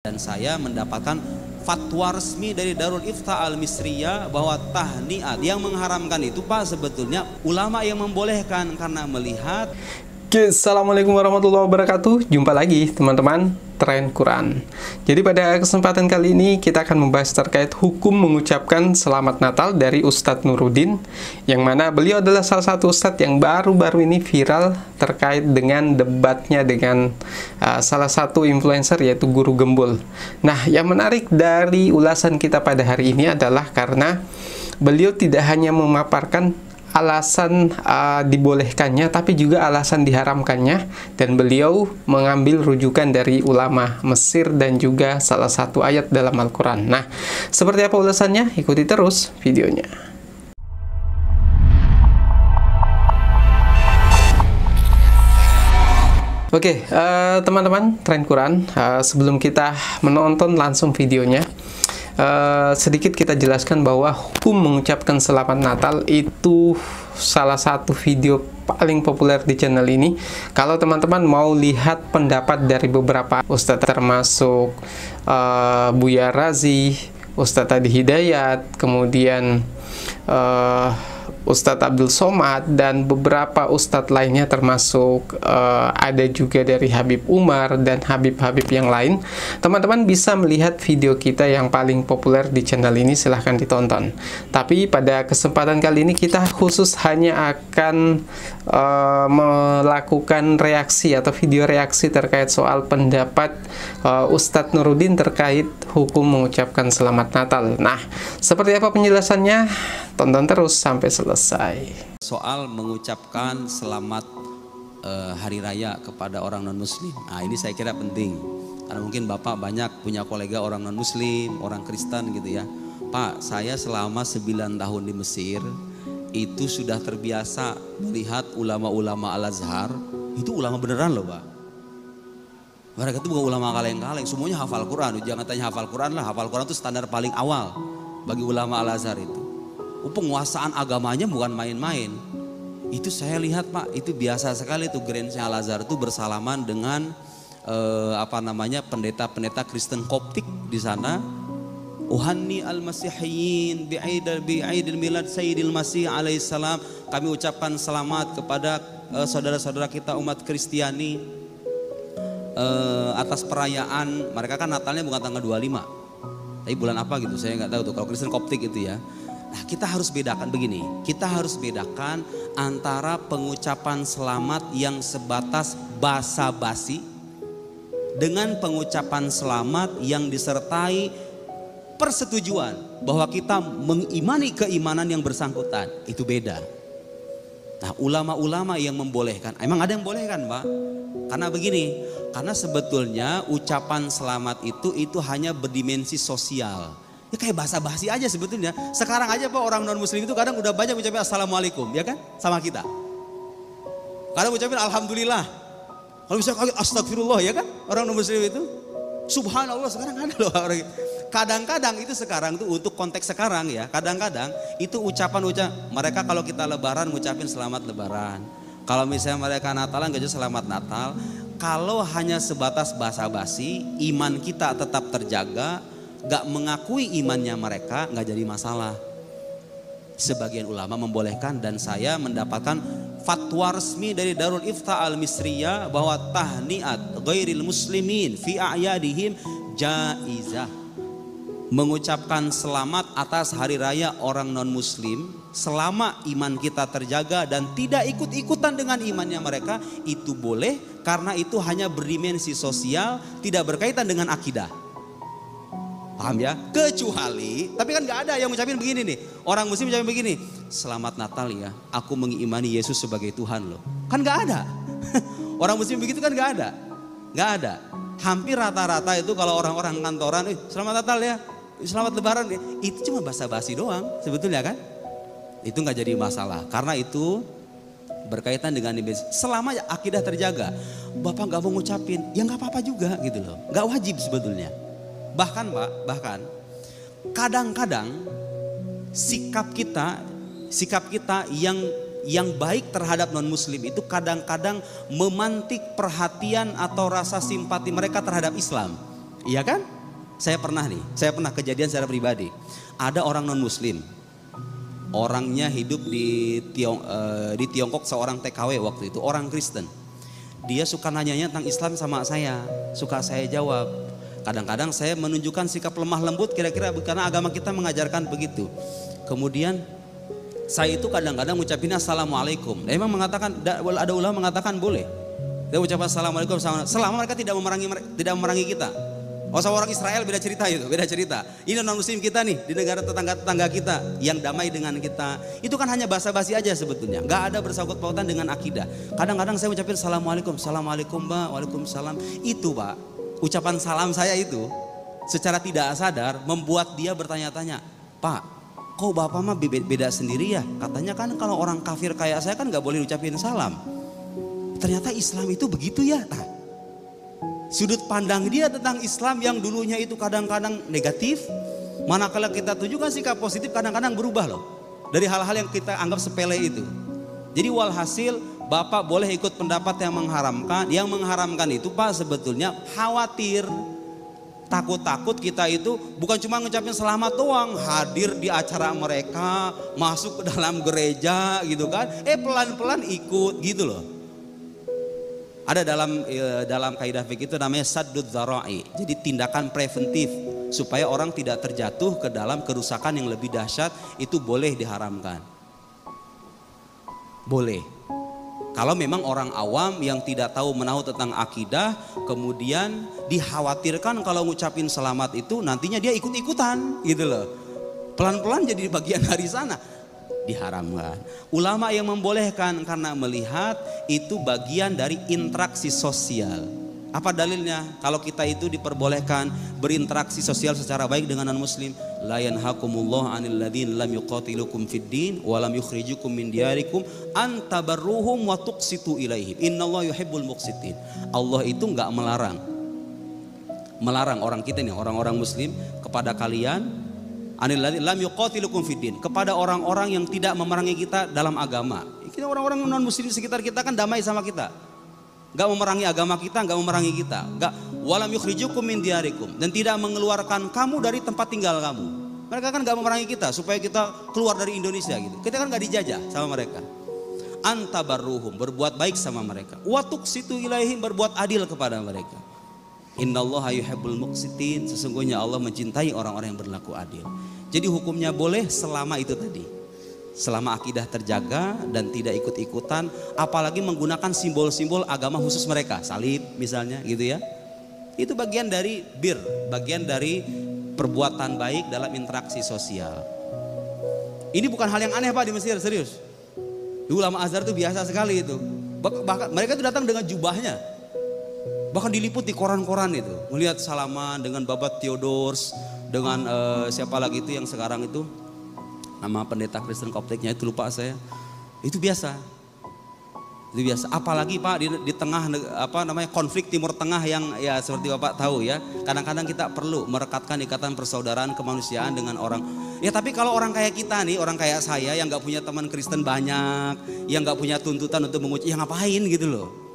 Dan saya mendapatkan fatwa resmi dari Darul Ifta Al-Misriyah bahwa tahniat yang mengharamkan itu Pak sebetulnya ulama yang membolehkan karena melihat. Assalamualaikum warahmatullahi wabarakatuh. Jumpa lagi teman-teman Tren Quran. Jadi pada kesempatan kali ini kita akan membahas terkait hukum mengucapkan Selamat Natal dari Ustadz Nuruddin, yang mana beliau adalah salah satu ustadz yang baru-baru ini viral terkait dengan debatnya dengan salah satu influencer, yaitu Guru Gembul. Nah, yang menarik dari ulasan kita pada hari ini adalah karena beliau tidak hanya memaparkan alasan dibolehkannya, tapi juga alasan diharamkannya, dan beliau mengambil rujukan dari ulama Mesir dan juga salah satu ayat dalam Al-Quran. Nah, seperti apa ulasannya? Ikuti terus videonya. Oke, teman-teman Tren Quran, sebelum kita menonton langsung videonya, sedikit kita jelaskan bahwa hukum mengucapkan Selamat Natal itu salah satu video paling populer di channel ini. Kalau teman-teman mau lihat pendapat dari beberapa ustadz, termasuk Buya Razi, Ustadz Adi Hidayat, kemudian Ustadz Abdul Somad, dan beberapa ustadz lainnya, termasuk ada juga dari Habib Umar dan Habib-Habib yang lain. Teman-teman bisa melihat video kita yang paling populer di channel ini, silahkan ditonton. Tapi pada kesempatan kali ini kita khusus hanya akan melakukan reaksi atau video reaksi terkait soal pendapat Ustadz Nuruddin terkait hukum mengucapkan Selamat Natal. Nah, seperti apa penjelasannya? Tonton terus sampai selesai. Soal mengucapkan selamat hari raya kepada orang non-muslim. Nah, ini saya kira penting. Karena mungkin Bapak banyak punya kolega orang non-muslim, orang Kristen gitu ya. Pak, saya selama 9 tahun di Mesir itu sudah terbiasa melihat ulama-ulama Al-Azhar. Itu ulama beneran loh Pak. Mereka itu bukan ulama kaleng-kaleng, semuanya hafal Quran. Jangan tanya hafal Quran lah, hafal Quran itu standar paling awal bagi ulama Al-Azhar itu. Penguasaan agamanya bukan main-main. Itu saya lihat Pak, itu biasa sekali tuh Gereja Al-Azhar itu bersalaman dengan pendeta-pendeta Kristen Koptik di sana. Uhanni al-Masihiyyin bi'aidil milad Sayyidil Masih alaihissalam. Kami ucapkan selamat kepada saudara-saudara kita umat Kristiani atas perayaan. Mereka kan Natalnya bukan tanggal 25, tapi bulan apa gitu saya nggak tahu tuh kalau Kristen Koptik itu ya. Nah, kita harus bedakan begini, kita harus bedakan antara pengucapan selamat yang sebatas basa-basi dengan pengucapan selamat yang disertai persetujuan bahwa kita mengimani keimanan yang bersangkutan. Itu beda. Nah, ulama-ulama yang membolehkan, emang ada yang bolehkan Pak? Karena begini, karena sebetulnya ucapan selamat itu hanya berdimensi sosial. Ya kayak basa-basi aja sebetulnya. Sekarang aja Pak, orang non-muslim itu kadang udah banyak ucapin assalamualaikum, ya kan? Sama kita. Kadang ucapin alhamdulillah. Kalau bisa kaget astagfirullah, ya kan? Orang non-muslim itu. Subhanallah, sekarang ada loh orang. Kadang-kadang itu sekarang tuh untuk konteks sekarang ya. Kadang-kadang itu ucapan mereka kalau kita lebaran ngucapin selamat lebaran. Kalau misalnya mereka Natalan gak selamat Natal. Kalau hanya sebatas basa-basi, iman kita tetap terjaga. Gak mengakui imannya mereka, gak jadi masalah. Sebagian ulama membolehkan, dan saya mendapatkan fatwa resmi dari Darul Ifta Al-Misriyah bahwa tahniat ghairil muslimin fi a'yadihim jaizah. Mengucapkan selamat atas hari raya orang non-muslim selama iman kita terjaga dan tidak ikut-ikutan dengan imannya mereka, itu boleh karena itu hanya berdimensi sosial, tidak berkaitan dengan akidah. Paham ya? Kecuali, tapi kan gak ada yang ngucapin begini nih. Orang muslim ngucapin begini, selamat Natal ya, aku mengimani Yesus sebagai Tuhan loh. Kan gak ada. Orang muslim begitu kan gak ada. Gak ada. Hampir rata-rata itu kalau orang-orang kantoran, selamat Natal ya, selamat lebaran ya. Itu cuma basa-basi doang sebetulnya kan. Itu gak jadi masalah. Karena itu berkaitan dengan selama akidah terjaga. Bapak gak mau ngucapin, ya gak apa-apa juga gitu loh. Gak wajib sebetulnya. Bahkan Pak, kadang-kadang sikap kita yang baik terhadap non-muslim itu kadang-kadang memantik perhatian atau rasa simpati mereka terhadap Islam. Iya kan? Saya pernah kejadian secara pribadi. Ada orang non muslim, orangnya hidup di Tiongkok, seorang TKW waktu itu, orang Kristen. Dia suka nanyanya tentang Islam sama saya, suka saya jawab. Kadang-kadang saya menunjukkan sikap lemah lembut kira-kira karena agama kita mengajarkan begitu. Kemudian saya itu kadang-kadang ngucapin assalamualaikum. Dia memang mengatakan, ada ulama mengatakan boleh. Dia ucapkan assalamualaikum selama mereka tidak memerangi kita. Oh, sama orang Israel beda cerita itu, beda cerita. Ini non muslim kita nih di negara tetangga kita yang damai dengan kita. Itu kan hanya basa-basi aja sebetulnya, nggak ada bersangkut pautan dengan akidah. Kadang-kadang saya ucapin assalamualaikum, assalamualaikum Mbak, waalaikumsalam. Itu Pak, ucapan salam saya itu secara tidak sadar membuat dia bertanya-tanya, Pak, kok Bapak mah beda sendiri ya? Katanya kan kalau orang kafir kayak saya kan nggak boleh ucapin salam. Ternyata Islam itu begitu ya. Nah, sudut pandang dia tentang Islam yang dulunya itu kadang-kadang negatif, manakala kita tunjukkan sikap positif kadang-kadang berubah loh. Dari hal-hal yang kita anggap sepele itu. Jadi walhasil Bapak boleh ikut pendapat yang mengharamkan. Yang mengharamkan itu Pak sebetulnya khawatir, takut-takut kita itu bukan cuma ngucapin selamat doang, hadir di acara mereka, masuk ke dalam gereja gitu kan, pelan-pelan ikut gitu loh. Ada dalam kaidah fikih itu namanya saddud dzara'i. Jadi tindakan preventif supaya orang tidak terjatuh ke dalam kerusakan yang lebih dahsyat, itu boleh diharamkan. Boleh. Kalau memang orang awam yang tidak tahu menahu tentang akidah, kemudian dikhawatirkan kalau ngucapin selamat itu nantinya dia ikut-ikutan gitu loh. Pelan-pelan jadi bagian dari sana. Diharamkan. Ulama yang membolehkan karena melihat itu bagian dari interaksi sosial. Apa dalilnya? Kalau kita itu diperbolehkan berinteraksi sosial secara baik dengan non muslim, la yanhakumullah 'anil ladzina lam yuqatilukum fid din wa lam yukhrijukum min diyarikum an tabarruhum wa tuqsitu ilaihim. Innallaha yuhibbul muqsitin. Allah itu enggak melarang orang kita nih, orang-orang muslim, kepada kalian anil lam yuqatilukum fiddin, kepada orang-orang yang tidak memerangi kita dalam agama. Kita orang-orang non muslim di sekitar kita kan damai sama kita, nggak memerangi agama kita, nggak memerangi kita, nggak walam yukhrijukum min diyarikum, dan tidak mengeluarkan kamu dari tempat tinggal kamu. Mereka kan nggak memerangi kita supaya kita keluar dari Indonesia gitu. Kita kan nggak dijajah sama mereka. Antabarruhum, berbuat baik sama mereka. Wa tuqsitu ilaihim, berbuat adil kepada mereka. Innallaha yuhibbul muqsitin, sesungguhnya Allah mencintai orang-orang yang berlaku adil. Jadi hukumnya boleh selama itu tadi, selama akidah terjaga dan tidak ikut-ikutan, apalagi menggunakan simbol-simbol agama khusus mereka, salib misalnya gitu ya. Itu bagian dari bagian dari perbuatan baik dalam interaksi sosial. Ini bukan hal yang aneh Pak di Mesir, serius. Di ulama Azhar itu biasa sekali itu. Bahkan mereka itu datang dengan jubahnya. Bahkan diliput di koran-koran itu, melihat salaman dengan Babat Theodors, dengan siapa lagi itu yang sekarang itu nama pendeta Kristen Koptiknya itu lupa saya. Itu biasa. Itu biasa. Apalagi Pak di tengah konflik Timur Tengah yang ya seperti Bapak tahu ya. Kadang-kadang kita perlu merekatkan ikatan persaudaraan kemanusiaan dengan orang. Ya tapi kalau orang kayak kita nih, orang kayak saya yang nggak punya teman Kristen banyak, yang nggak punya tuntutan untuk mengucap, ya ngapain gitu loh.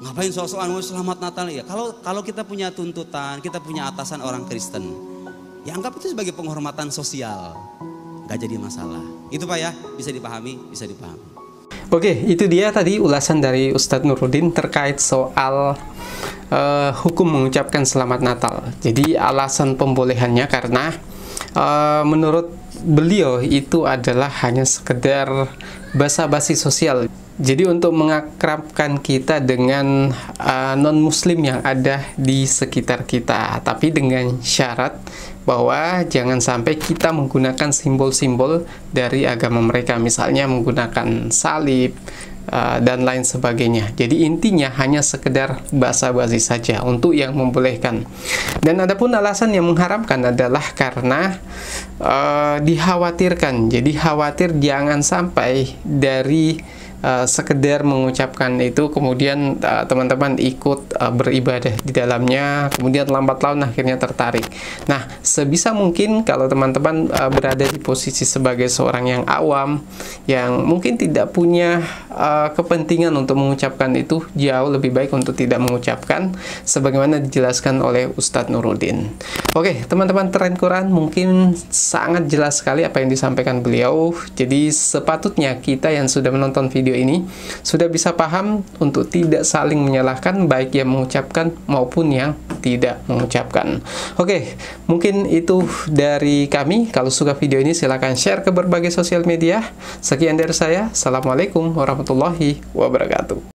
Ngapain soal-soal selamat Natal ya? Kalau kita punya tuntutan, kita punya atasan orang Kristen, ya anggap itu sebagai penghormatan sosial, nggak jadi masalah. Itu Pak ya, bisa dipahami, bisa dipahami. Oke, itu dia tadi ulasan dari Ustadz Nuruddin terkait soal hukum mengucapkan selamat Natal. Jadi alasan pembolehannya karena menurut beliau itu adalah hanya sekedar basa-basi sosial. Jadi untuk mengakrabkan kita dengan non-muslim yang ada di sekitar kita, tapi dengan syarat bahwa jangan sampai kita menggunakan simbol-simbol dari agama mereka, misalnya menggunakan salib dan lain sebagainya. Jadi intinya hanya sekedar basa-basi saja untuk yang membolehkan. Dan adapun alasan yang mengharamkan adalah karena dikhawatirkan. Jadi khawatir jangan sampai dari sekedar mengucapkan itu, kemudian teman-teman ikut beribadah di dalamnya, kemudian lambat laun akhirnya tertarik. Nah, sebisa mungkin kalau teman-teman berada di posisi sebagai seorang yang awam, yang mungkin tidak punya kepentingan untuk mengucapkan itu, jauh lebih baik untuk tidak mengucapkan, sebagaimana dijelaskan oleh Ustadz Nuruddin. Oke, teman-teman Tren Quran, mungkin sangat jelas sekali apa yang disampaikan beliau. Jadi sepatutnya kita yang sudah menonton video ini sudah bisa paham untuk tidak saling menyalahkan, baik yang mengucapkan maupun yang tidak mengucapkan. Oke, mungkin itu dari kami. Kalau suka video ini silahkan share ke berbagai sosial media. Sekian dari saya. Assalamualaikum warahmatullahi wabarakatuh.